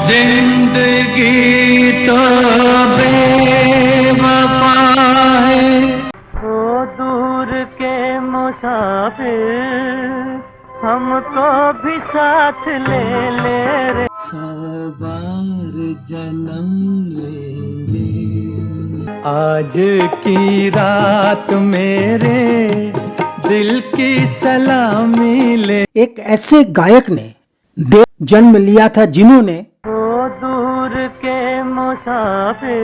जिंदगी तो बेवफा है, वो दूर के मुसाफिर हमको भी साथ ले ले रे। 100 बार जन्म लेंगे, आज की रात मेरे दिल की सलामी ले। एक ऐसे गायक ने जन्म लिया था जिन्होंने दूर के मुसाफिर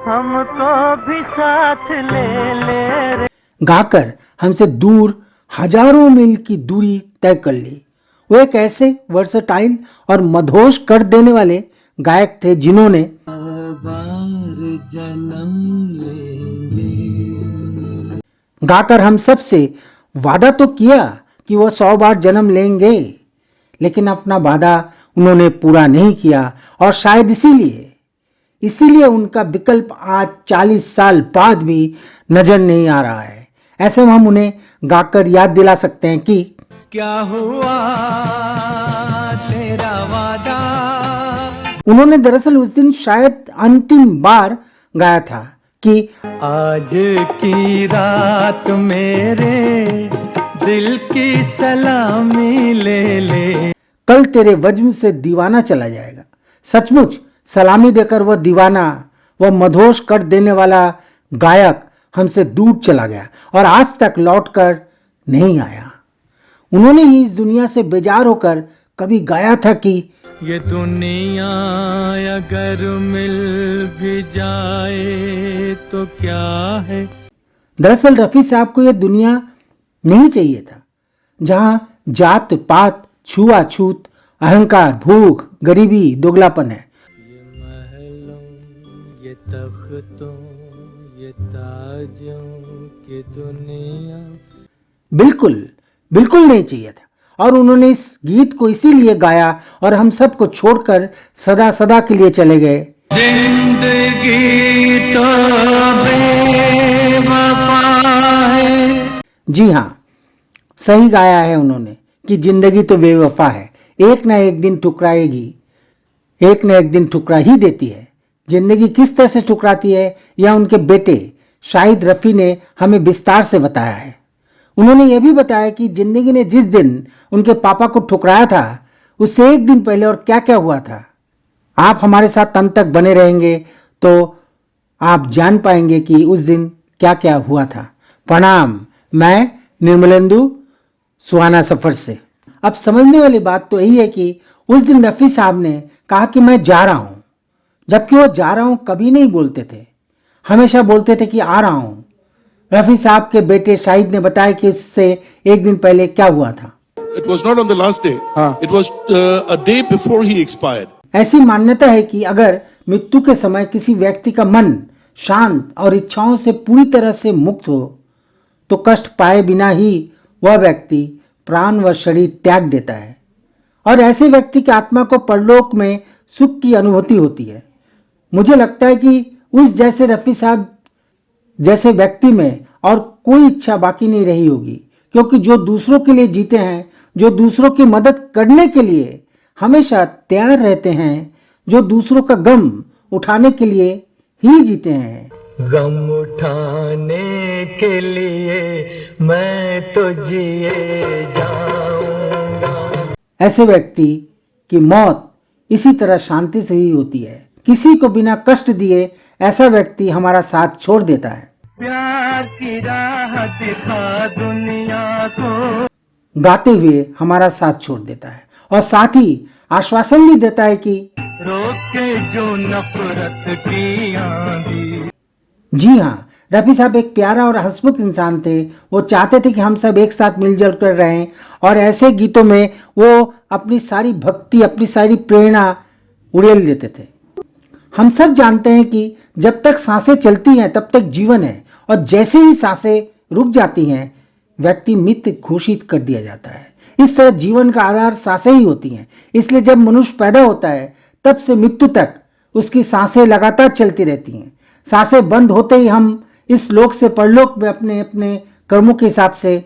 हमको भी साथ ले ले रे, गाकर हमसे दूर हजारों मील की दूरी तय कर ली। वो एक ऐसे वर्सटाइल और मदहोश कर देने वाले गायक थे जिन्होंने बार जन्म लेंगे, गाकर हम सब से वादा तो किया कि वो 100 बार जन्म लेंगे, लेकिन अपना वादा उन्होंने पूरा नहीं किया और शायद इसीलिए उनका विकल्प आज 40 साल बाद भी नजर नहीं आ रहा है। ऐसे में हम उन्हें गाकर याद दिला सकते हैं कि क्या हुआ तेरा वादा। उन्होंने दरअसल उस दिन शायद अंतिम बार गाया था कि आज की रात मेरे दिल की सलामी ले ले, कल तेरे वज्म से दीवाना चला जाएगा। सचमुच सलामी देकर वह दीवाना, वह मदहोश कर देने वाला गायक हमसे दूर चला गया और आज तक लौटकर नहीं आया। उन्होंने ही इस दुनिया से बेजार होकर कभी गाया था कि ये दुनिया अगर मिल भी जाए तो क्या है। दरअसल रफी साहब को यह दुनिया नहीं चाहिए था जहां जात पात, छुआछूत, अहंकार, भूख, गरीबी, दोगलापन है। ये महलों, ये तख्तों, ये ताजों की दुनिया बिल्कुल नहीं चाहिए था। और उन्होंने इस गीत को इसीलिए गाया और हम सबको छोड़कर सदा के लिए चले गए। जिंदगी तो बेवफा है। जी हाँ, सही गाया है उन्होंने कि जिंदगी तो बेवफा है, एक ना एक दिन टुकराएगी, एक ना एक दिन टुकरा ही देती है। जिंदगी किस तरह से टुकराती है यह उनके बेटे शाहिद रफी ने हमें विस्तार से बताया है। उन्होंने यह भी बताया कि जिंदगी ने जिस दिन उनके पापा को ठुकराया था उससे एक दिन पहले और क्या क्या हुआ था। आप हमारे साथ अंत तक बने रहेंगे तो आप जान पाएंगे कि उस दिन क्या क्या हुआ था। प्रणाम, मैं निर्मलेंदु सुहाना सफर से। अब समझने वाली बात तो यही है कि उस दिन रफी साहब ने कहा कि मैं जा रहा हूं, जबकि वो जा रहा हूं कभी नहीं बोलते थे, हमेशा बोलते थे कि आ रहा हूं। रफी साहब के बेटे शाहिद ने बताया कि उससे एक दिन पहले क्या हुआ था। It was not on the last day. It was a day before he expired. ऐसी मान्यता है कि अगर मृत्यु के समय किसी व्यक्ति का मन शांत और इच्छाओं से पूरी तरह से मुक्त हो तो कष्ट पाए बिना ही वह व्यक्ति प्राण व शरीर त्याग देता है और ऐसे व्यक्ति की आत्मा को परलोक में सुख की अनुभूति होती है। मुझे लगता है कि उस जैसे रफी साहब जैसे व्यक्ति में और कोई इच्छा बाकी नहीं रही होगी, क्योंकि जो दूसरों के लिए जीते हैं, जो दूसरों की मदद करने के लिए हमेशा तैयार रहते हैं, जो दूसरों का गम उठाने के लिए ही जीते हैं। गम उठाने के लिए मैं तो जिए जाऊंगा। ऐसे व्यक्ति की मौत इसी तरह शांति से ही होती है। किसी को बिना कष्ट दिए ऐसा व्यक्ति हमारा साथ छोड़ देता है। प्यार की राह दिखा दुनिया को, गाते हुए हमारा साथ छोड़ देता है और साथ ही आश्वासन भी देता है कि रोके जो नफरत की आंधी। जी हाँ, रफी साहब एक प्यारा और हंसमुख इंसान थे। वो चाहते थे कि हम सब एक साथ मिलजुल कर रहें और ऐसे गीतों में वो अपनी सारी भक्ति, अपनी सारी प्रेरणा उड़ेल देते थे। हम सब जानते हैं कि जब तक सांसें चलती हैं तब तक जीवन है और जैसे ही सांसें रुक जाती हैं व्यक्ति मृत घोषित कर दिया जाता है। इस तरह जीवन का आधार सांसें ही होती हैं। इसलिए जब मनुष्य पैदा होता है तब से मृत्यु तक उसकी सांसें लगातार चलती रहती हैं। सांसें बंद होते ही हम इस लोक से परलोक में अपने अपने कर्मों के हिसाब से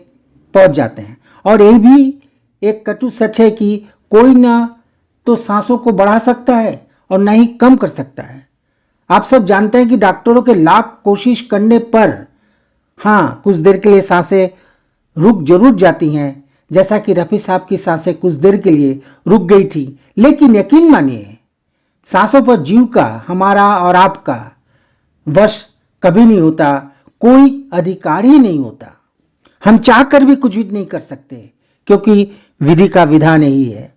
पहुंच जाते हैं। और ये भी एक कटु सच है कि कोई ना तो सांसों को बढ़ा सकता है और ना ही कम कर सकता है। आप सब जानते हैं कि डॉक्टरों के लाख कोशिश करने पर हाँ कुछ देर के लिए सांसें रुक जरूर जाती हैं, जैसा कि रफ़ी साहब की सांसें कुछ देर के लिए रुक गई थी। लेकिन यकीन मानिए सांसों पर जीव का, हमारा और आपका वश कभी नहीं होता, कोई अधिकार ही नहीं होता। हम चाहकर भी कुछ भी नहीं कर सकते क्योंकि विधि का विधान यही है।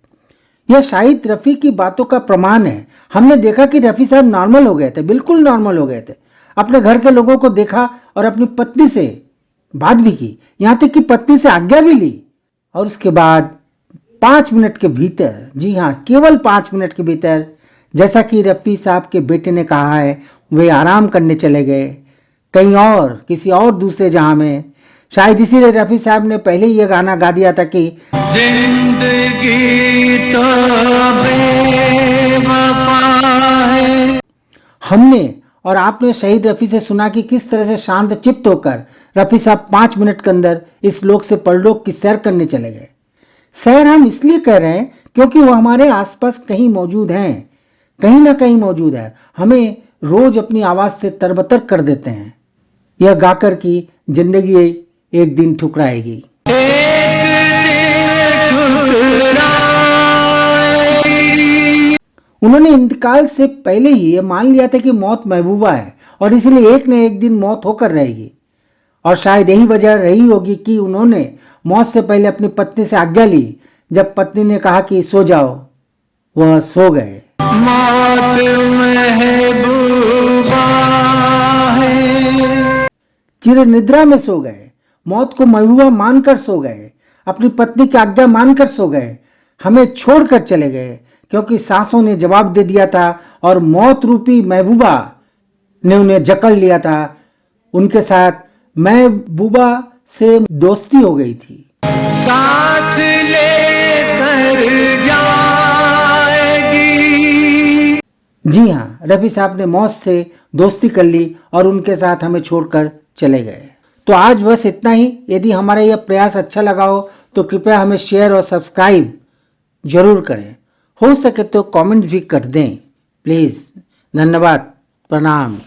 यह शायद रफ़ी की बातों का प्रमाण है। हमने देखा कि रफ़ी साहब नॉर्मल हो गए थे, बिल्कुल नॉर्मल हो गए थे। अपने घर के लोगों को देखा और अपनी पत्नी से बात भी की, यहाँ तक कि पत्नी से आज्ञा भी ली। और उसके बाद 5 मिनट के भीतर, जी हाँ केवल 5 मिनट के भीतर, जैसा कि रफ़ी साहब के बेटे ने कहा है, वे आराम करने चले गए कहीं और, किसी और दूसरे जहां में। शायद इसीलिए रफ़ी साहब ने पहले ही यह गाना गा दिया था कि जिंदगी तो बेवफा है। हमने और आपने शहीद रफ़ी से सुना कि किस तरह से शांत चित्त होकर रफ़ी साहब 5 मिनट के अंदर इस लोक से परलोक की सैर करने चले गए। सैर हम इसलिए कह रहे हैं क्योंकि वो हमारे आसपास कहीं मौजूद हैं, कहीं ना कहीं मौजूद है। हमें रोज अपनी आवाज से तरबतर कर देते हैं, यह गाकर कि जिंदगी एक दिन ठुकराएगी। उन्होंने इंतकाल से पहले ही ये मान लिया था कि मौत महबूबा है और इसलिए एक न एक दिन मौत होकर रहेगी। और शायद यही वजह रही होगी कि उन्होंने मौत से पहले अपनी पत्नी से आज्ञा ली। जब पत्नी ने कहा कि सो जाओ, वह सो गए। मौत महबूबा है। चिर निद्रा में सो गए, मौत को महबूबा मानकर सो गए, अपनी पत्नी की आज्ञा मानकर सो गए, हमें छोड़कर चले गए क्योंकि सांसों ने जवाब दे दिया था और मौत रूपी महबूबा ने उन्हें जकड़ लिया था। उनके साथ महबूबा से दोस्ती हो गई थी। साथ लेकर जाएगी। जी हाँ, रफ़ी साहब ने मौत से दोस्ती कर ली और उनके साथ हमें छोड़कर चले गए। तो आज बस इतना ही। यदि हमारा यह प्रयास अच्छा लगा हो तो कृपया हमें शेयर और सब्सक्राइब जरूर करें। हो सके तो कमेंट भी कर दें प्लीज़। धन्यवाद, प्रणाम।